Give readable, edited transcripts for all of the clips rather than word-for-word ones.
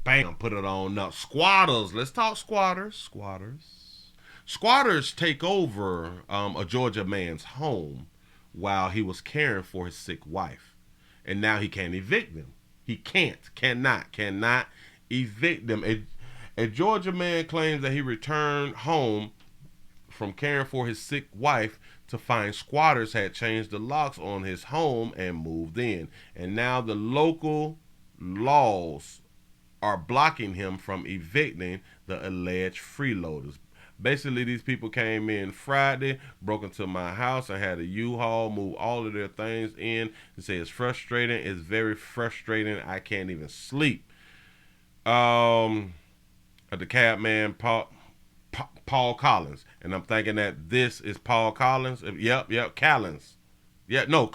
Bam, put it on up. Squatters. Let's talk squatters. Squatters take over a Georgia man's home while he was caring for his sick wife. And now he can't evict them. He cannot evict them. A Georgia man claims that he returned home from caring for his sick wife to find squatters had changed the locks on his home and moved in. And now the local laws are blocking him from evicting the alleged freeloaders. Basically, these people came in Friday, broke into my house, and had a U-Haul move all of their things in. They say it's frustrating. It's very frustrating. I can't even sleep. The cab man, Paul Collins, and I'm thinking that this is Paul Collins. Yep, Collins. Yeah, no,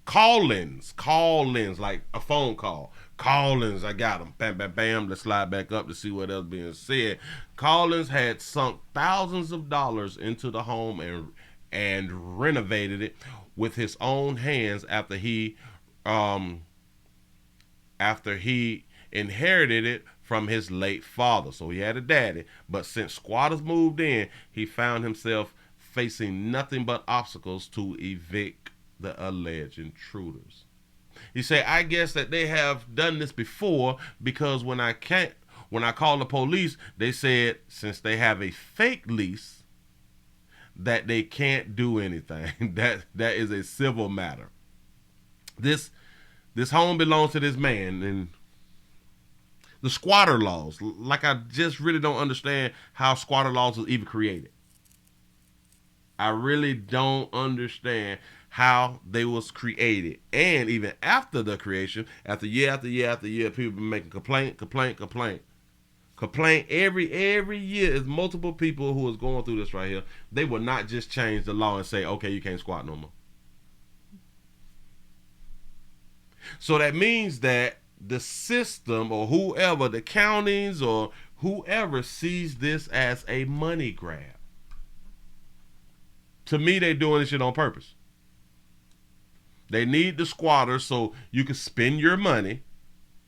Collins, like a phone call. Collins, I got him. Bam, bam, bam. Let's slide back up to see what else being said. Collins had sunk thousands of dollars into the home and renovated it with his own hands after he inherited it from his late father. So he had a daddy, but since squatters moved in, he found himself facing nothing but obstacles to evict the alleged intruders. He said, I guess that they have done this before because when I called the police, they said since they have a fake lease that they can't do anything. that is a civil matter. This home belongs to this man, and the squatter laws, like I just really don't understand how squatter laws was even created. I really don't understand how they was created. And even after the creation, after year after year after year, people been making complaint every year. Is multiple people who is going through this right here. They will not just change the law and say, okay, you can't squat no more. So that means that the system or whoever, the counties or whoever, sees this as a money grab. To me, they're doing this shit on purpose. They need the squatters so you can spend your money,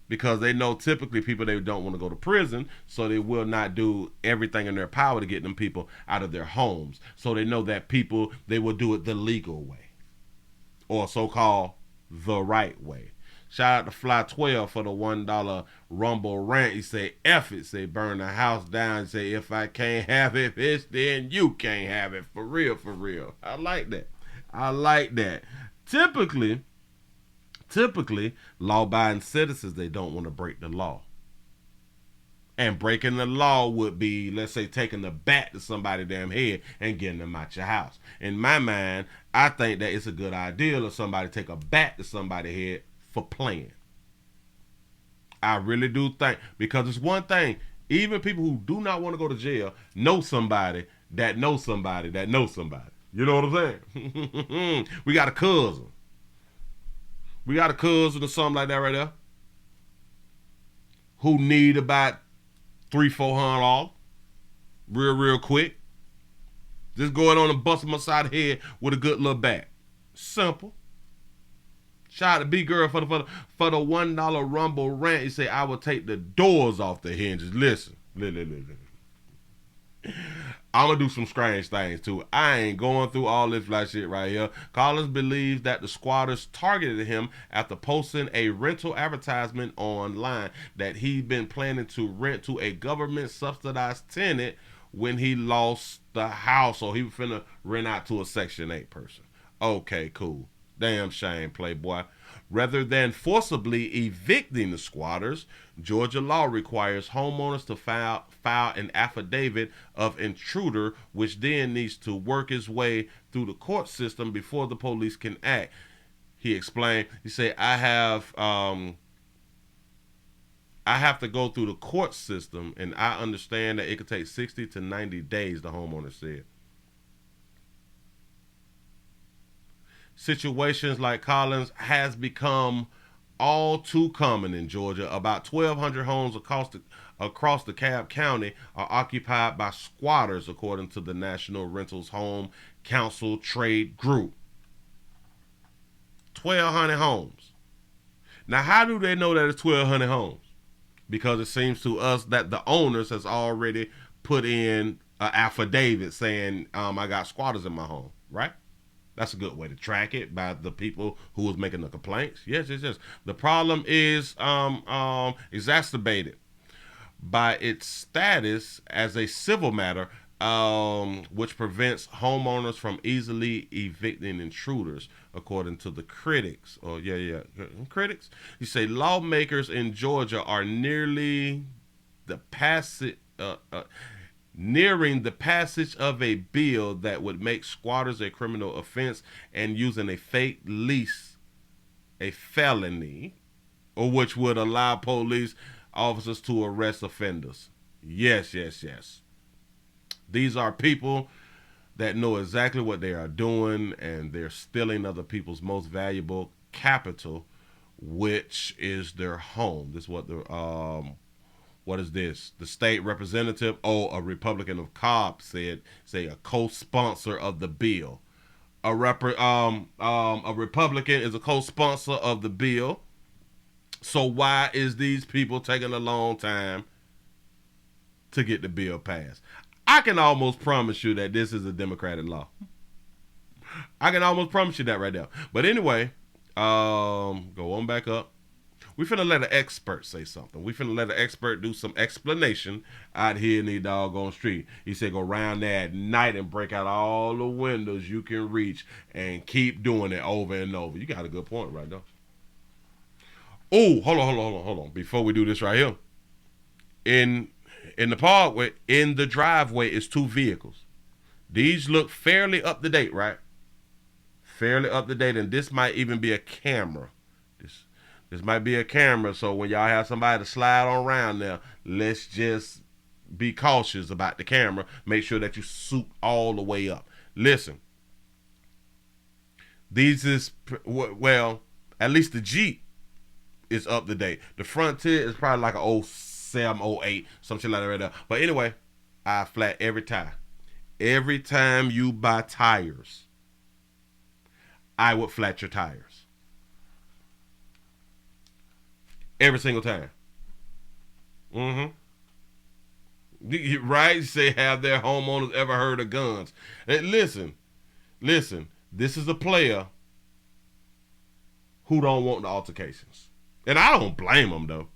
because they know typically people, they don't want to go to prison, so they will not do everything in their power to get them people out of their homes. So they know that people, they will do it the legal way, or so-called the right way. Shout out to Fly 12 for the $1 Rumble rant. He say, F it. Say, burn the house down. He say, if I can't have it, bitch, then you can't have it. For real, for real. I like that. Typically, law-abiding citizens, they don't want to break the law. And breaking the law would be, let's say, taking the bat to somebody's damn head and getting them out your house. In my mind, I think that it's a good idea if somebody take a bat to somebody's head for playing. I really do think, because it's one thing, even people who do not want to go to jail know somebody that knows somebody that knows somebody. You know what I'm saying? We got a cousin. Or something like that right there, who need about $300-400 real quick. Just going on and bust him upside the head with a good little bat. Simple. Shout out to B Girl for the $1 Rumble rant. He say, I will take the doors off the hinges. Listen. I'm going to do some strange things too. I ain't going through all this fly shit right here. Collins believes that the squatters targeted him after posting a rental advertisement online that he'd been planning to rent to a government subsidized tenant when he lost the house. So he was finna rent out to a Section 8 person. Okay, cool. Damn shame, Playboy. Rather than forcibly evicting the squatters, Georgia law requires homeowners to file an affidavit of intruder, which then needs to work its way through the court system before the police can act. He explained. He said, I have to go through the court system, and I understand that it could take 60 to 90 days, the homeowner said. Situations like Collins has become all too common in Georgia. About 1,200 homes across DeKalb County are occupied by squatters, according to the National Rentals Home Council Trade Group. 1,200 homes. Now, how do they know that it's 1,200 homes? because it seems to us that the owners has already put in an affidavit saying, I got squatters in my home, right? That's a good way to track it by the people who was making the complaints. Yes, yes, yes. The problem is exacerbated by its status as a civil matter, which prevents homeowners from easily evicting intruders, according to the critics. Oh, critics. You say lawmakers in Georgia are nearing the passage of a bill that would make squatters a criminal offense and using a fake lease a felony, or which would allow police officers to arrest offenders. Yes, yes, yes. These are people that know exactly what they are doing, and they're stealing other people's most valuable capital, which is their home. This is what the what is this? The state representative, a Republican of Cobb said, a co-sponsor of the bill. A Republican is a co-sponsor of the bill. So why is these people taking a long time to get the bill passed? I can almost promise you that this is a Democratic law. I can almost promise you that right now. But anyway, go on back up. We finna let an expert say something. We finna let an expert do some explanation out here in the doggone street. He said go around there at night and break out all the windows you can reach and keep doing it over and over. You got a good point right there. Oh, hold on. Before we do this right here. In the parkway, in the driveway is two vehicles. These look fairly up to date, right? Fairly up to date, and this might even be a camera. This might be a camera, so when y'all have somebody to slide on around there, let's just be cautious about the camera. Make sure that you suit all the way up. Listen, these is, well, at least the Jeep is up to date. The Frontier is probably like an 07, 08, something like that right there. But anyway, I flat every tire. Every time you buy tires, I would flat your tires. Every single time. Right? You say, have their homeowners ever heard of guns? And listen. This is a player who don't want the altercations. And I don't blame him, though.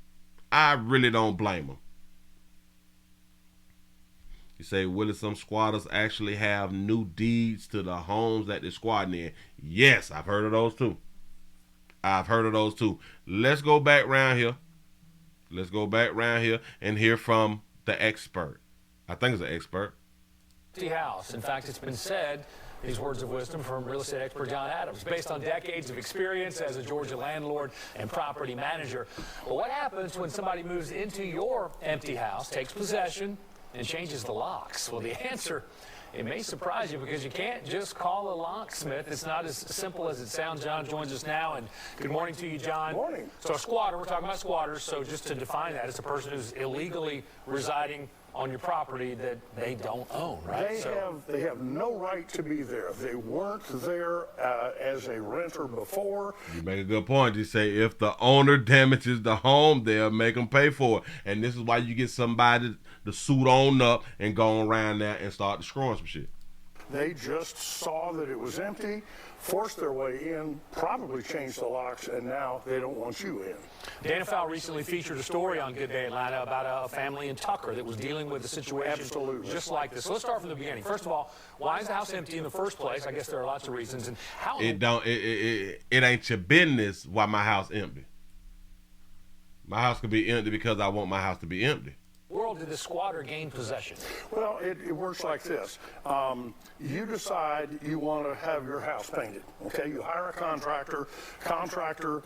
I really don't blame him. You say, Willie, some squatters actually have new deeds to the homes that they're squatting in. Yes, I've heard of those too. Let's go back around here. And hear from the expert. I think it's an expert. House. In fact, it's been said, these words of wisdom from real estate expert John Adams, based on decades of experience as a Georgia landlord and property manager. Well, what happens when somebody moves into your empty house, takes possession, and changes the locks? Well, the answer, it may surprise you, because you can't just call a locksmith. It's not as simple as it sounds. John joins us now, and good morning to you, John. Good morning. So a squatter, we're talking about squatters, so just to define that, it's a person who's illegally residing on your property that they don't own, right? They have no right to be there. They weren't there as a renter before. You make a good point. You say if the owner damages the home, they'll make them pay for it. And this is why you get somebody to suit on up and go around there and start destroying some shit. They just saw that it was empty, forced their way in, probably changed the locks, and now they don't want you in. Dana Fowle recently featured a story on Good Day Atlanta about a family in Tucker that was dealing with a situation just like this. So let's start from the beginning. First of all, why is the house empty in the first place? I guess there are lots of reasons. And how it ain't your business why my house empty. My house could be empty because I want my house to be empty. World did the squatter gain possession? Well, it works like this. You decide you want to have your house painted. Okay, you hire a contractor. Contractor,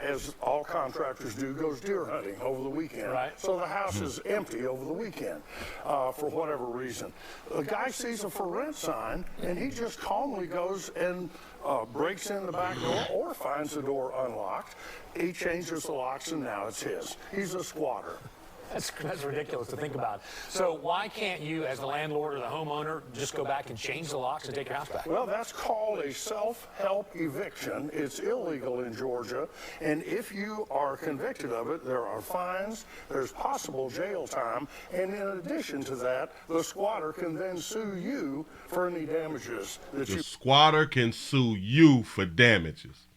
as all contractors do, goes deer hunting over the weekend. Right. So the house is empty over the weekend for whatever reason. The guy sees a for rent sign, and he just calmly goes and breaks in the back door or finds the door unlocked. He changes the locks, and now it's his. He's a squatter. That's ridiculous to think about. So why can't you, as the landlord or the homeowner, just go back and change the locks and take your house back? Well, that's called a self-help eviction. It's illegal in Georgia, and if you are convicted of it, there are fines, there's possible jail time, and in addition to that, the squatter can then sue you for any damages that The squatter can sue you for damages.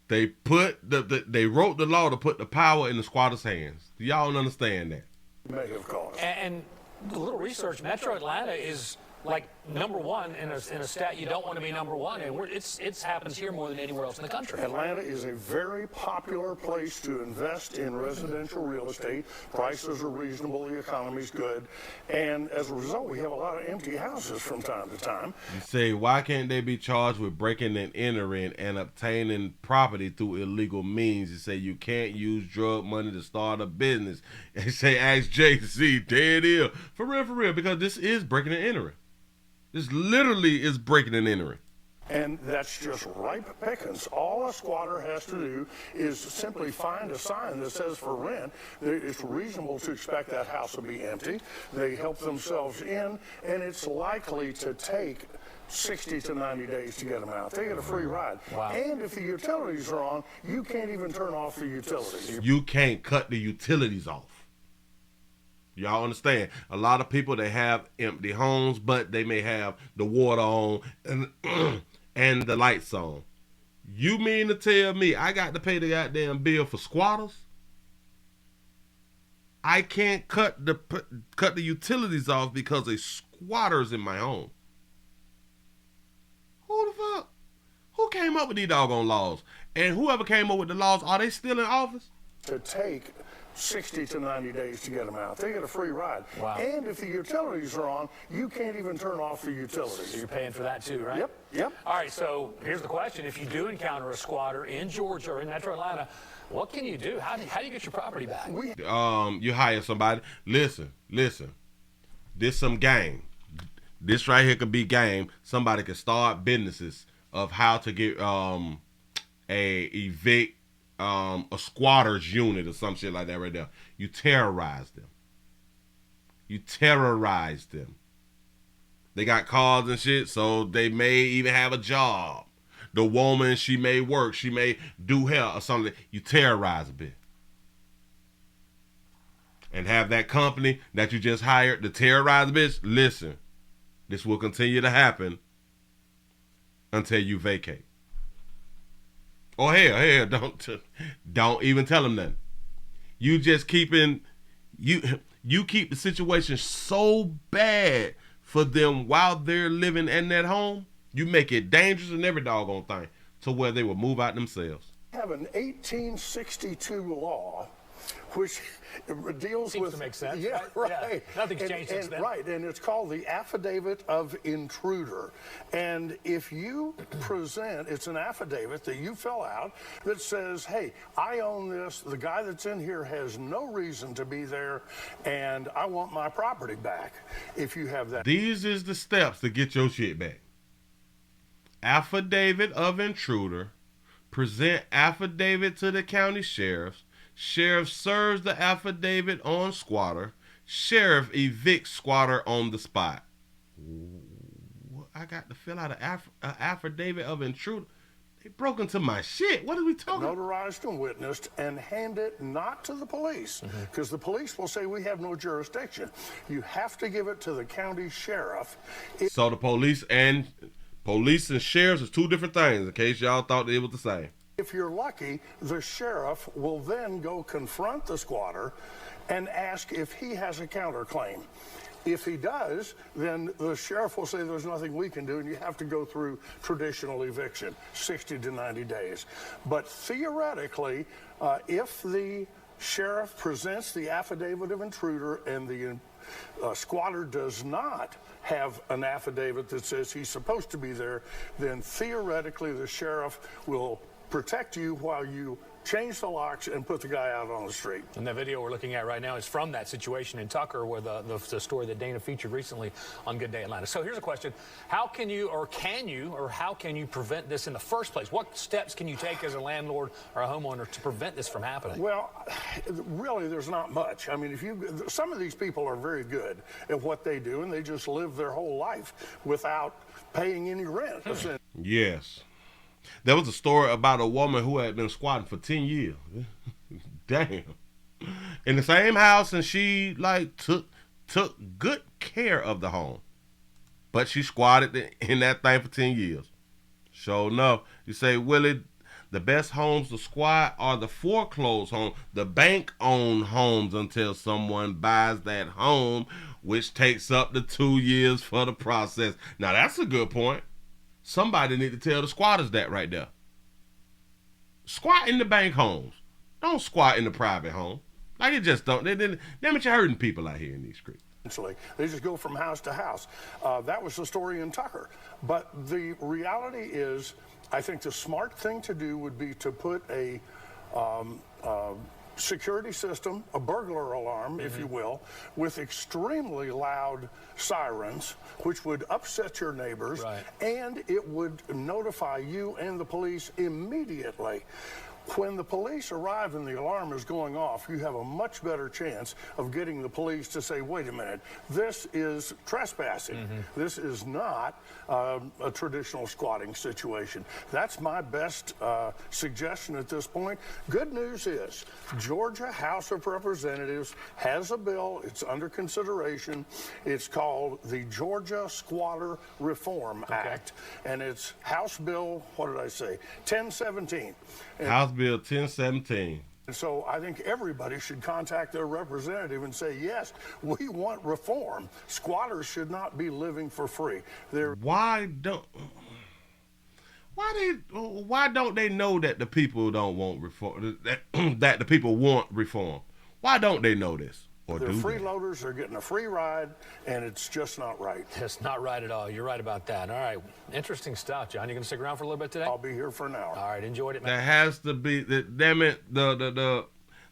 They put they wrote the law to put the power in the squatter's hands. Do y'all don't understand that? may have caused. And a little research, Metro Atlanta is like #1 in a stat you don't want to be #1, and it happens here more than anywhere else in the country. Atlanta is a very popular place to invest in residential real estate. Prices are reasonable, the economy's good, and as a result, we have a lot of empty houses from time to time. You say, why can't they be charged with breaking and entering and obtaining property through illegal means? You say you can't use drug money to start a business. They say, ask Jay-Z, dead ill. For real, because this is breaking and entering. This literally is breaking and entering. And that's just ripe pickings. All a squatter has to do is simply find a sign that says for rent. It's reasonable to expect that house will be empty. They help themselves in, and it's likely to take 60 to 90 days to get them out. They get a free ride. Wow. And if the utilities are on, you can't even turn off the utilities. You can't cut the utilities off. Y'all understand? A lot of people, they have empty homes, but they may have the water on and the lights on. You mean to tell me I got to pay the goddamn bill for squatters? I can't cut the utilities off because a squatter's in my home. Who the fuck? Who came up with these doggone laws? And whoever came up with the laws, are they still in office? To take 60 to 90 days to get them out. They get a free ride. Wow. And if the utilities are on, you can't even turn off the utilities. So you're paying for that too, right? Yep. All right, so here's the question. If you do encounter a squatter in Georgia or in Metro Atlanta, what can you do? How do you get your property back? You hire somebody. Listen. This some game. This right here could be game. Somebody could start businesses of how to get a squatter's unit or some shit like that right there. You terrorize them. They got cars and shit, so they may even have a job. The woman, she may work, she may do hair or something. You terrorize a bit. And have that company that you just hired to terrorize a bitch. Listen, this will continue to happen until you vacate. Oh hell, don't even tell them nothing. You just you keep the situation so bad for them while they're living in that home. You make it dangerous and every doggone thing to where they will move out themselves. We have an 1862 law which deals Seems with... to make sense. Yeah, right. Yeah. Nothing's changed since then. Right, and it's called the Affidavit of Intruder. And if you present, it's an affidavit that you fill out that says, hey, I own this, the guy that's in here has no reason to be there, and I want my property back. If you have that... These is the steps to get your shit back. Affidavit of Intruder. Present affidavit to the county sheriffs. Sheriff serves the affidavit on squatter. Sheriff evicts squatter on the spot. I got to fill out an affidavit of intruder. They broke into my shit. What are we talking about? Notarized and witnessed, and hand it not to the police, because the police will say we have no jurisdiction. You have to give it to the county sheriff. So the police and sheriffs is two different things, in case y'all thought they were the same. If you're lucky, the sheriff will then go confront the squatter and ask if he has a counterclaim. If he does, then the sheriff will say there's nothing we can do, and you have to go through traditional eviction, 60 to 90 days. But theoretically, if the sheriff presents the affidavit of intruder and the squatter does not have an affidavit that says he's supposed to be there, then theoretically the sheriff will protect you while you change the locks, and put the guy out on the street. And the video we're looking at right now is from that situation in Tucker, where the story that Dana featured recently on Good Day Atlanta. So here's a question. How can you prevent this in the first place? What steps can you take as a landlord or a homeowner to prevent this from happening? Well, really, there's not much. I mean, some of these people are very good at what they do, and they just live their whole life without paying any rent. Yes. There was a story about a woman who had been squatting for 10 years. Damn. In the same house, and she took good care of the home. But she squatted in that thing for 10 years. Sure enough, you say, Willie, the best homes to squat are the foreclosed homes, the bank-owned homes, until someone buys that home, which takes up to 2 years for the process. Now, that's a good point. Somebody need to tell the squatters that right there. Squat in the bank homes. Don't squat in the private home. Like, it just don't. Damn it, you're hurting people out here in these streets. They just go from house to house. That was the story in Tucker. But the reality is, I think the smart thing to do would be to put a security system, a burglar alarm, if you will, with extremely loud sirens, which would upset your neighbors, and it would notify you and the police immediately. When the police arrive and the alarm is going off, you have a much better chance of getting the police to say, wait a minute, this is trespassing. This is not a traditional squatting situation. That's my best suggestion at this point. Good news is Georgia House of Representatives has a bill. It's under consideration. It's called the Georgia Squatter Reform Act, and it's House Bill, what did I say, 1017. House Bill 1017. And so I think everybody should contact their representative and say, yes, we want reform. Squatters should not be living for free. Why don't they know that the people don't want reform, that the people want reform? Why don't they know this? Or they're freeloaders, they're getting a free ride, and it's just not right. It's not right at all. You're right about that. All right. Interesting stuff, John. You going to stick around for a little bit today? I'll be here for an hour. All right. Enjoyed it, man. There has to be, damn it, the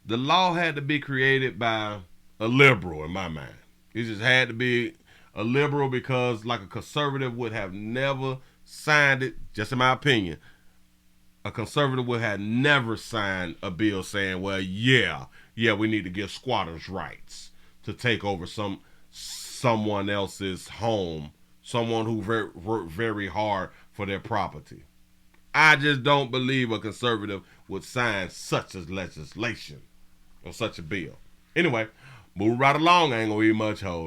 law had to be created by a liberal, in my mind. It just had to be a liberal, because like a conservative would have never signed it, just in my opinion. A conservative would have never signed a bill saying, well, yeah, we need to give squatters rights to take over someone else's home, someone who worked very hard for their property. I just don't believe a conservative would sign such a legislation or such a bill. Anyway, moving right along, I ain't gonna eat much hoe.